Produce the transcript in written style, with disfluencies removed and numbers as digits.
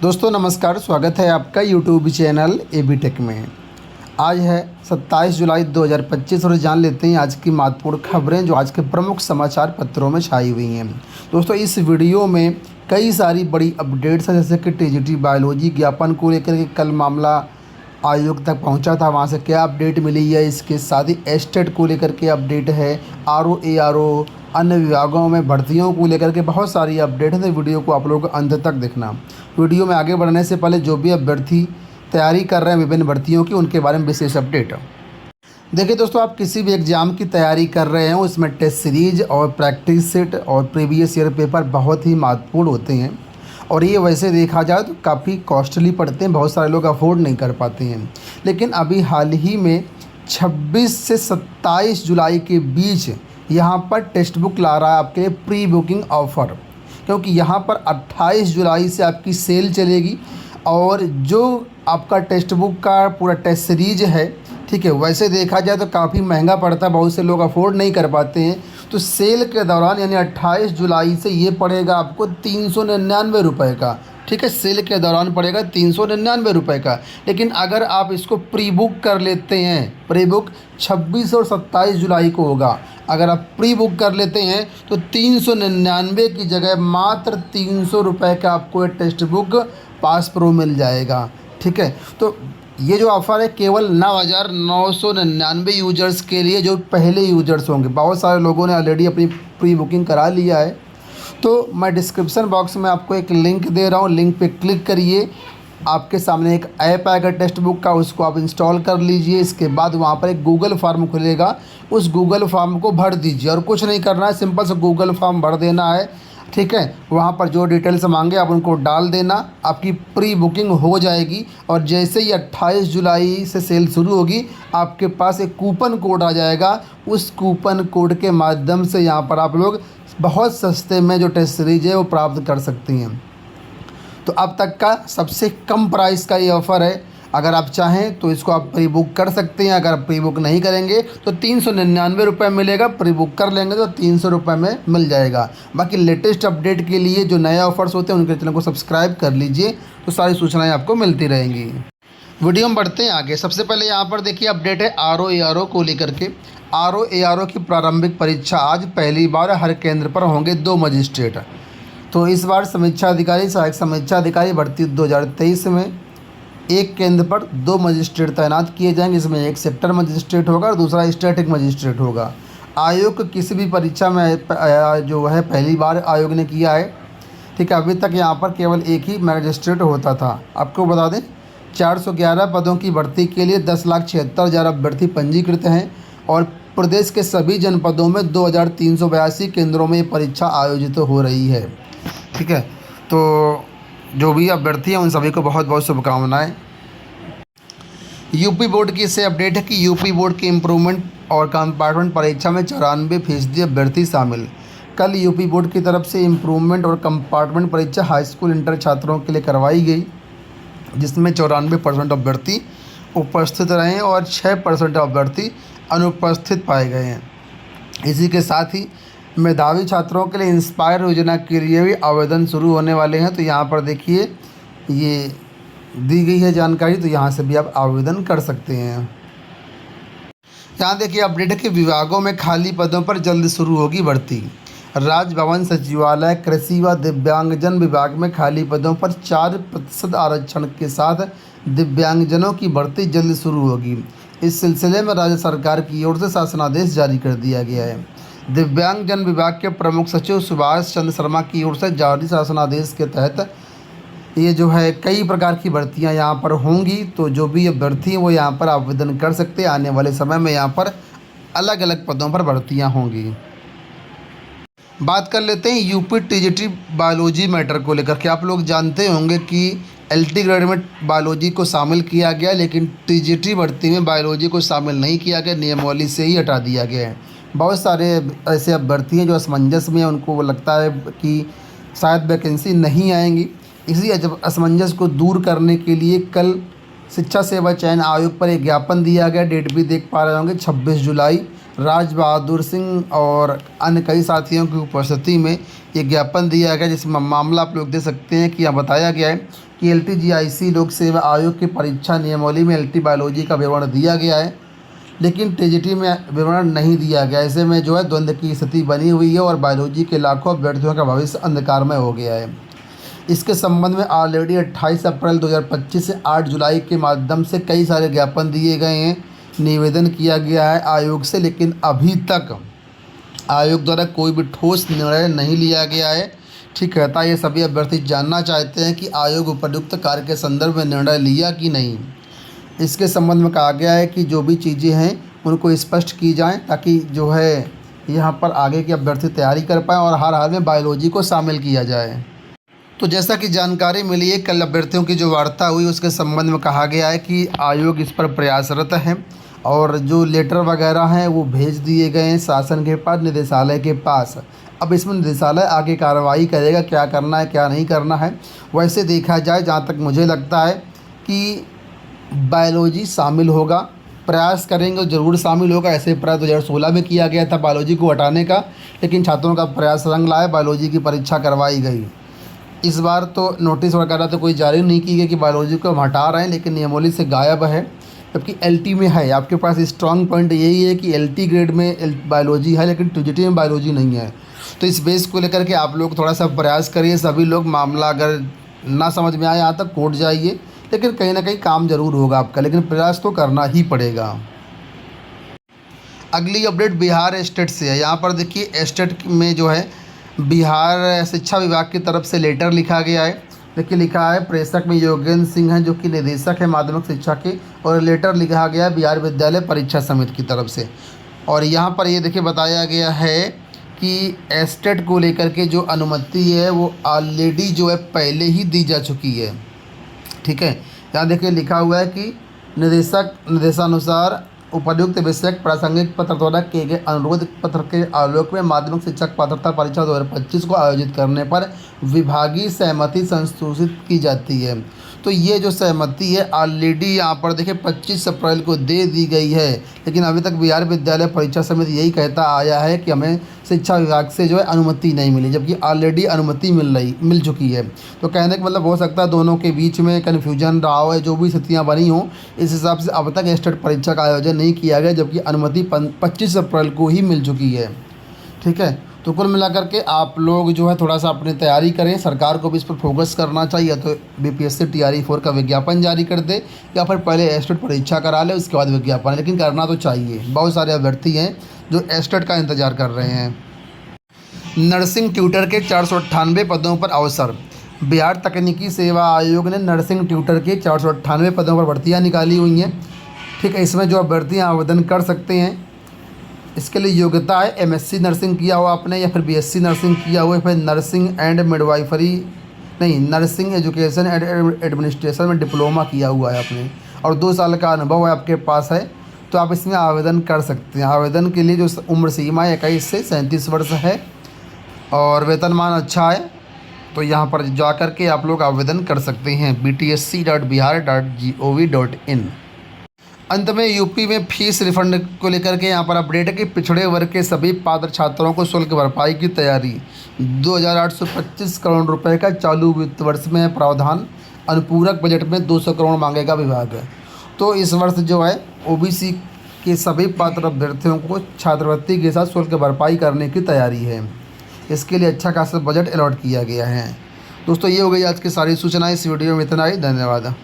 दोस्तों नमस्कार, स्वागत है आपका यूट्यूब चैनल एबी टेक में। आज है 27 जुलाई 2025 और जान लेते हैं आज की महत्वपूर्ण खबरें जो आज के प्रमुख समाचार पत्रों में छाई हुई हैं। दोस्तों इस वीडियो में कई सारी बड़ी अपडेट्स हैं, जैसे कि टीजीटी बायोलॉजी ज्ञापन को लेकर के कल मामला आयोग तक पहुंचा था, वहां से क्या अपडेट मिली है। इसके साथ ही एस्टेट को लेकर के अपडेट है, आरओ अन्य विभागों में भर्तियों को लेकर के बहुत सारी अपडेट है। तो वीडियो को आप लोगों को अंत तक देखना। वीडियो में आगे बढ़ने से पहले जो भी अभ्यर्थी तैयारी कर रहे हैं विभिन्न भर्तियों की, उनके बारे में विशेष अपडेट। देखिए दोस्तों, आप किसी भी एग्ज़ाम की तैयारी कर रहे हैं, उसमें टेस्ट सीरीज और प्रैक्टिस सेट और प्रीवियस ईयर पेपर बहुत ही महत्वपूर्ण होते हैं। और ये वैसे देखा जाए तो काफ़ी कॉस्टली पड़ते हैं, बहुत सारे लोग अफोर्ड नहीं कर पाते हैं। लेकिन अभी हाल ही में 26 से 27 जुलाई के बीच यहाँ पर टेक्स्ट बुक ला रहा है आपके लिए प्री बुकिंग ऑफ़र, क्योंकि यहाँ पर 28 जुलाई से आपकी सेल चलेगी। और जो आपका टेक्स्ट बुक का पूरा टेस्ट सीरीज है, ठीक है, वैसे देखा जाए तो काफ़ी महंगा पड़ता है, बहुत से लोग अफोर्ड नहीं कर पाते हैं। तो सेल के दौरान यानी 28 जुलाई से ये पड़ेगा आपको 399 रुपये का, ठीक है। सेल के दौरान पड़ेगा 399 रुपये का। लेकिन अगर आप इसको प्री बुक कर लेते हैं, प्री बुक 26 और 27 जुलाई को होगा, अगर आप प्री बुक कर लेते हैं तो 399 की जगह मात्र 300 रुपये का आपको टेक्स्ट बुक पास प्रो मिल जाएगा, ठीक है। तो ये जो ऑफ़र है केवल 9,999 यूजर्स के लिए, जो पहले यूजर्स होंगे। बहुत सारे लोगों ने ऑलरेडी अपनी प्री बुकिंग करा लिया है। तो मैं डिस्क्रिप्शन बॉक्स में आपको एक लिंक दे रहा हूँ, लिंक पे क्लिक करिए। आपके सामने एक ऐप आएगा टेक्स्ट बुक का, उसको आप इंस्टॉल कर लीजिए। इसके बाद वहाँ पर एक गूगल फॉर्म खुलेगा, उस गूगल फॉर्म को भर दीजिए और कुछ नहीं करना है, सिंपल से गूगल फॉर्म भर देना है, ठीक है। वहाँ पर जो डिटेल्स मांगे आप उनको डाल देना, आपकी प्री बुकिंग हो जाएगी। और जैसे ही 28 जुलाई से सेल शुरू होगी, आपके पास एक कूपन कोड आ जाएगा। उस कूपन कोड के माध्यम से यहाँ पर आप लोग बहुत सस्ते में जो टेस्ट सीरीज है वो प्राप्त कर सकती हैं। तो अब तक का सबसे कम प्राइस का ये ऑफ़र है। अगर आप चाहें तो इसको आप प्री बुक कर सकते हैं। अगर प्री बुक नहीं करेंगे तो 399 रुपये मिलेगा, प्री बुक कर लेंगे तो 300 रुपये में मिल जाएगा। बाकी लेटेस्ट अपडेट के लिए जो नए ऑफ़र्स होते हैं उनके चैनल को सब्सक्राइब कर लीजिए, तो सारी सूचनाएं आपको मिलती रहेंगी। वीडियो में बढ़ते हैं आगे। सबसे पहले यहाँ पर देखिए अपडेट है आरओ को लेकर के। आरओ की प्रारंभिक परीक्षा आज पहली बार हर केंद्र पर होंगे 2 मजिस्ट्रेट। तो इस बार समीक्षा अधिकारी, सहायक समीक्षा अधिकारी भर्ती 2023 में एक केंद्र पर 2 मजिस्ट्रेट तैनात किए जाएंगे। इसमें एक सेक्टर मजिस्ट्रेट होगा और दूसरा स्टैटिक मजिस्ट्रेट होगा। आयोग को किसी भी परीक्षा में जो है पहली बार आयोग ने किया है, ठीक है। अभी तक यहाँ पर केवल एक ही मजिस्ट्रेट होता था। आपको बता दें 411 पदों की भर्ती के लिए 10,76,000 अभ्यर्थी पंजीकृत हैं और प्रदेश के सभी जनपदों में 2,382 केंद्रों में ये परीक्षा आयोजित हो रही है, ठीक है। तो जो भी अभ्यर्थी हैं उन सभी को बहुत बहुत शुभकामनाएं। यूपी बोर्ड की इससे अपडेट है कि यूपी बोर्ड की इम्प्रूवमेंट और कंपार्टमेंट परीक्षा में 94% अभ्यर्थी शामिल। कल यूपी बोर्ड की तरफ से इम्प्रूवमेंट और कंपार्टमेंट परीक्षा हाई स्कूल इंटर छात्रों के लिए करवाई गई, जिसमें 94% अभ्यर्थी उपस्थित रहे और 6% अभ्यर्थी अनुपस्थित पाए गए हैं। इसी के साथ ही मेधावी छात्रों के लिए इंस्पायर योजना के लिए भी आवेदन शुरू होने वाले हैं। तो यहाँ पर देखिए ये दी गई है जानकारी, तो यहाँ से भी आप आवेदन कर सकते हैं। यहाँ देखिए अपडेट है कि विभागों में खाली पदों पर जल्द शुरू होगी भर्ती। राजभवन सचिवालय कृषि व दिव्यांगजन विभाग में खाली पदों पर 4% आरक्षण के साथ दिव्यांगजनों की भर्ती जल्द शुरू होगी। इस सिलसिले में राज्य सरकार की ओर से शासनादेश जारी कर दिया गया है। दिव्यांगजन विभाग के प्रमुख सचिव सुभाष चंद्र शर्मा की ओर से जारी शासनादेश के तहत ये जो है कई प्रकार की भर्तियां यहाँ पर होंगी। तो जो भी अभ्यर्थी हैं वो यहाँ पर आवेदन कर सकते हैं। आने वाले समय में यहाँ पर अलग अलग पदों पर भर्तियां होंगी। बात कर लेते हैं यूपी टीजीटी बायोलॉजी मैटर को लेकर के। आप लोग जानते होंगे कि एलटी ग्रेड में बायोलॉजी को शामिल किया गया, लेकिन टीजीटी भर्ती में बायोलॉजी को शामिल नहीं किया गया, नियमावली से ही हटा दिया गया है। बहुत सारे ऐसे अभ्यर्थी हैं जो असमंजस में हैं, उनको लगता है कि शायद वैकेंसी नहीं आएंगी। इसी असमंजस को दूर करने के लिए कल शिक्षा सेवा चयन आयोग पर एक ज्ञापन दिया गया। डेट भी देख पा रहे होंगे 26 जुलाई। राज बहादुर सिंह और अन्य कई साथियों की उपस्थिति में ये ज्ञापन दिया गया, जिसमें मामला आप लोग देख सकते हैं कि यहाँ बताया गया है कि LTGIC लोक सेवा आयोग की परीक्षा नियमावली में LT बायोलॉजी का विवरण दिया गया है, लेकिन TGT में विवरण नहीं दिया गया। ऐसे में जो है द्वंद्व की स्थिति बनी हुई है और बायोलॉजी के लाखों अभ्यर्थियों का भविष्य अंधकारमय हो गया है। इसके संबंध में ऑलरेडी 28 अप्रैल 2025 से 8 जुलाई के माध्यम से कई सारे ज्ञापन दिए गए हैं, निवेदन किया गया है आयोग से, लेकिन अभी तक आयोग द्वारा कोई भी ठोस निर्णय नहीं लिया गया है। ठीक कहता है, ये सभी अभ्यर्थी जानना चाहते हैं कि आयोग उपयुक्त कार्य के संदर्भ में निर्णय लिया कि नहीं। इसके संबंध में कहा गया है कि जो भी चीज़ें हैं उनको स्पष्ट की जाएं, ताकि जो है यहाँ पर आगे के अभ्यर्थी तैयारी कर पाएँ और हर हाल में बायोलॉजी को शामिल किया जाए। तो जैसा कि जानकारी मिली है, कल अभ्यर्थियों की जो वार्ता हुई उसके संबंध में कहा गया है कि आयोग इस पर प्रयासरत है और जो लेटर वगैरह हैं वो भेज दिए गए हैं शासन के पास, निदेशालय के पास। अब इसमें निदेशालय आगे कार्रवाई करेगा, क्या करना है क्या नहीं करना है। वैसे देखा जाए, जहाँ तक मुझे लगता है कि बायोलॉजी शामिल होगा, प्रयास करेंगे ज़रूर शामिल होगा। ऐसे प्रयास 2016 में किया गया था बायोलॉजी को हटाने का, लेकिन छात्रों का प्रयास रंग लाया, बायोलॉजी की परीक्षा करवाई गई। इस बार तो नोटिस वगैरह तो कोई जारी नहीं की गई कि बायोलॉजी को हम हटा रहे हैं, लेकिन नियमावली से गायब है, जबकि LT में है। आपके पास स्ट्रॉन्ग पॉइंट यही है कि LT ग्रेड में बायोलॉजी है, लेकिन TGT में बायोलॉजी नहीं है। तो इस बेस को लेकर के आप लोग थोड़ा सा प्रयास करिए, सभी लोग। मामला अगर ना समझ में आए यहाँ तक कोर्ट जाइए, लेकिन कहीं ना कहीं काम ज़रूर होगा आपका, लेकिन प्रयास तो करना ही पड़ेगा। अगली अपडेट बिहार स्टेट से है। यहाँ पर देखिए, स्टेट में जो है बिहार शिक्षा विभाग की तरफ से लेटर लिखा गया है। देखिए, लिखा है प्रेषक में योगेंद्र सिंह हैं, जो कि निदेशक है माध्यमिक शिक्षा के, और लेटर लिखा गया है बिहार विद्यालय परीक्षा समिति की तरफ से। और यहाँ पर ये देखिए बताया गया है कि स्टेट को लेकर के जो अनुमति है वो ऑलरेडी जो है पहले ही दी जा चुकी है। ठीक है, यहाँ देखिए लिखा हुआ है कि निर्देशानुसार उपर्युक्त विषयक प्रासंगिक पत्र द्वारा किए गए अनुरोध पत्र के आलोक में माध्यमिक शिक्षक पात्रता परीक्षा 2025 को आयोजित करने पर विभागीय सहमति संशोधित की जाती है। तो ये जो सहमति है ऑलरेडी यहाँ पर देखिए 25 अप्रैल को दे दी गई है, लेकिन अभी तक बिहार विद्यालय परीक्षा समिति यही कहता आया है कि हमें शिक्षा विभाग से जो है अनुमति नहीं मिली, जबकि ऑलरेडी अनुमति मिल चुकी है। तो कहने का मतलब हो सकता है दोनों के बीच में कन्फ्यूजन रहा हो, जो भी स्थितियाँ बनी हों, इस हिसाब से अब तक स्टेट परीक्षा का आयोजन नहीं किया गया, जबकि अनुमति 25 अप्रैल को ही मिल चुकी है। ठीक है, तो कुल मिलाकर के आप लोग जो है थोड़ा सा अपनी तैयारी करें। सरकार को भी इस पर फोकस करना चाहिए, तो BPSC TRE4 का विज्ञापन जारी कर दे, या फिर पहले स्टेट परीक्षा करा ले उसके बाद विज्ञापन, लेकिन करना तो चाहिए। बहुत सारे अभ्यर्थी हैं जो स्टेट का इंतज़ार कर रहे हैं। नर्सिंग ट्यूटर के 498 पदों पर अवसर। बिहार तकनीकी सेवा आयोग ने नर्सिंग ट्यूटर के 498 पदों पर भर्तियाँ निकाली हुई हैं। ठीक है, इसमें जो अभ्यर्थी आवेदन कर सकते हैं, इसके लिए योग्यता है MSc नर्सिंग किया हुआ आपने, या फिर BSc नर्सिंग किया हुआ है, फिर नर्सिंग एंड मिडवाइफरी नहीं, नर्सिंग एजुकेशन एंड एडमिनिस्ट्रेशन में डिप्लोमा किया हुआ है आपने, और 2 साल का अनुभव है आपके पास है, तो आप इसमें आवेदन कर सकते हैं। आवेदन के लिए जो उम्र सीमा 21 से 37 वर्ष है और वेतनमान अच्छा है, तो यहाँ पर जा कर के आप लोग आवेदन कर सकते हैं btsc.bihar.gov.in। अंत में यूपी में फीस रिफंड को लेकर के यहाँ पर अपडेट है कि पिछड़े वर्ग के सभी पात्र छात्रों को शुल्क भरपाई की तैयारी। 2825 करोड़ रुपए का चालू वित्त वर्ष में है प्रावधान। अनुपूरक बजट में 200 करोड़ मांगेगा विभाग। तो इस वर्ष जो है OBC के सभी पात्र अभ्यर्थियों को छात्रवृत्ति के साथ शुल्क भरपाई करने की तैयारी है। इसके लिए अच्छा खासा बजट अलॉट किया गया है। दोस्तों, ये हो गई आज की सारी सूचनाएं। इस वीडियो में इतना ही। धन्यवाद।